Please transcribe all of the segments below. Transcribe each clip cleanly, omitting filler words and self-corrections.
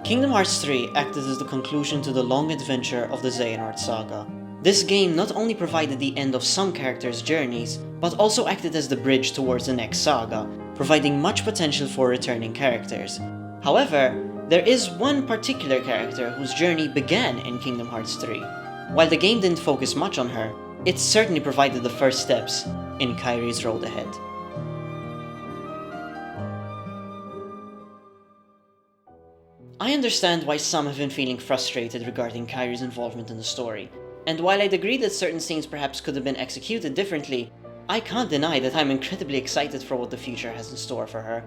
Kingdom Hearts 3 acted as the conclusion to the long adventure of the Xehanort saga. This game not only provided the end of some characters' journeys, but also acted as the bridge towards the next saga, providing much potential for returning characters. However, there is one particular character whose journey began in Kingdom Hearts 3. While the game didn't focus much on her, it certainly provided the first steps in Kairi's road ahead. I understand why some have been feeling frustrated regarding Kairi's involvement in the story, and while I'd agree that certain scenes perhaps could have been executed differently, I can't deny that I'm incredibly excited for what the future has in store for her.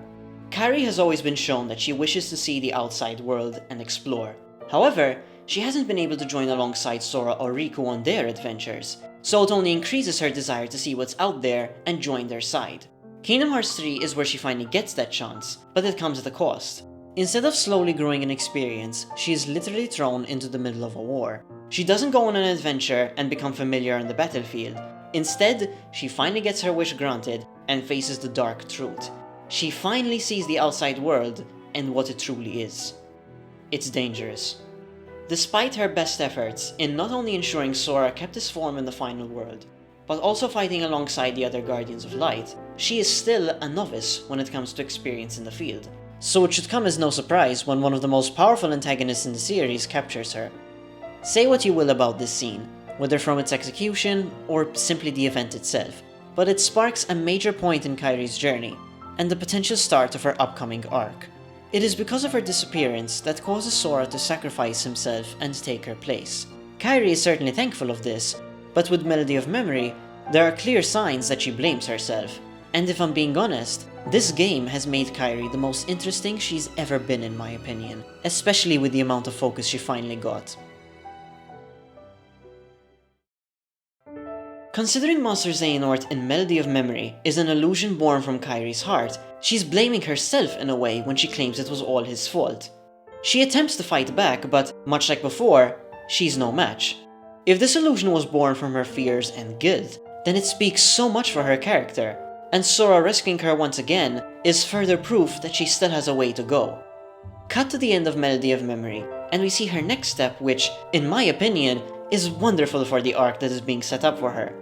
Kairi has always been shown that she wishes to see the outside world and explore. However, she hasn't been able to join alongside Sora or Riku on their adventures, so it only increases her desire to see what's out there and join their side. Kingdom Hearts 3 is where she finally gets that chance, but it comes at a cost. Instead of slowly growing in experience, she is literally thrown into the middle of a war. She doesn't go on an adventure and become familiar on the battlefield. Instead, she finally gets her wish granted and faces the dark truth. She finally sees the outside world and what it truly is. It's dangerous. Despite her best efforts in not only ensuring Sora kept his form in the final world, but also fighting alongside the other Guardians of Light, she is still a novice when it comes to experience in the field. So it should come as no surprise when one of the most powerful antagonists in the series captures her. Say what you will about this scene, whether from its execution or simply the event itself, but it sparks a major point in Kairi's journey, and the potential start of her upcoming arc. It is because of her disappearance that causes Sora to sacrifice himself and take her place. Kairi is certainly thankful of this, but with Melody of Memory, there are clear signs that she blames herself. And if I'm being honest, this game has made Kairi the most interesting she's ever been in my opinion, especially with the amount of focus she finally got. Considering Master Xehanort in Melody of Memory is an illusion born from Kairi's heart, she's blaming herself in a way when she claims it was all his fault. She attempts to fight back, but much like before, she's no match. If this illusion was born from her fears and guilt, then it speaks so much for her character, and Sora rescuing her once again is further proof that she still has a way to go. Cut to the end of Melody of Memory, and we see her next step, which, in my opinion, is wonderful for the arc that is being set up for her.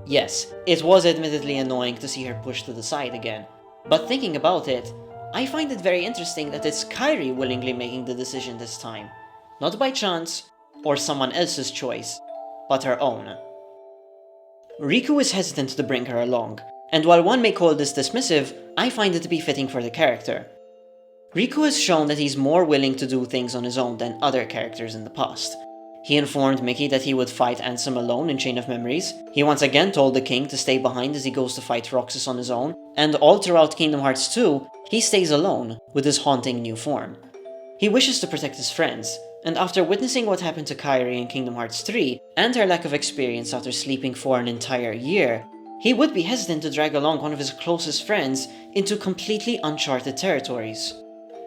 Yes, it was admittedly annoying to see her pushed to the side again, but thinking about it, I find it very interesting that it's Kairi willingly making the decision this time. Not by chance, or someone else's choice, but her own. Riku is hesitant to bring her along, and while one may call this dismissive, I find it to be fitting for the character. Riku has shown that he's more willing to do things on his own than other characters in the past. He informed Mickey that he would fight Ansem alone in Chain of Memories, he once again told the king to stay behind as he goes to fight Roxas on his own, and all throughout Kingdom Hearts 2, he stays alone with his haunting new form. He wishes to protect his friends, and after witnessing what happened to Kairi in Kingdom Hearts 3, and her lack of experience after sleeping for an entire year, he would be hesitant to drag along one of his closest friends into completely uncharted territories.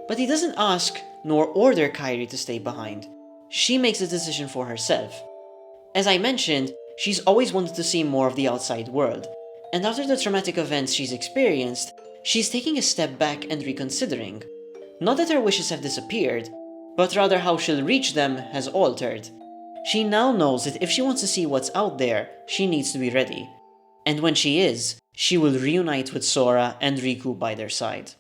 But he doesn't ask nor order Kairi to stay behind. She makes the decision for herself. As I mentioned, she's always wanted to see more of the outside world, and after the traumatic events she's experienced, she's taking a step back and reconsidering. Not that her wishes have disappeared, but rather how she'll reach them has altered. She now knows that if she wants to see what's out there, she needs to be ready. And when she is, she will reunite with Sora and Riku by their side.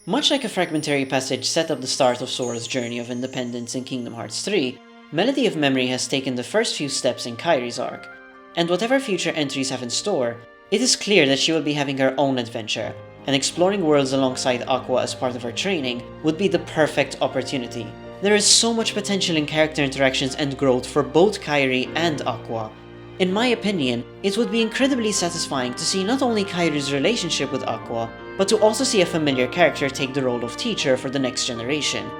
Much like a fragmentary passage set up the start of Sora's journey of independence in Kingdom Hearts 3, Melody of Memory has taken the first few steps in Kairi's arc, and whatever future entries have in store, it is clear that she will be having her own adventure, and exploring worlds alongside Aqua as part of her training would be the perfect opportunity. There is so much potential in character interactions and growth for both Kairi and Aqua. In my opinion, it would be incredibly satisfying to see not only Kairi's relationship with Aqua, but to also see a familiar character take the role of teacher for the next generation.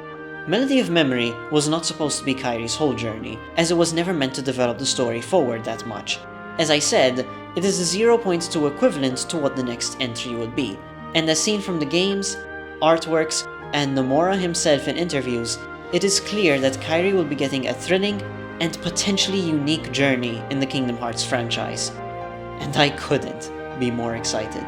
Melody of Memory was not supposed to be Kairi's whole journey, as it was never meant to develop the story forward that much. As I said, it is a 0.2 equivalent to what the next entry would be, and as seen from the games, artworks, and Nomura himself in interviews, it is clear that Kairi will be getting a thrilling and potentially unique journey in the Kingdom Hearts franchise. And I couldn't be more excited.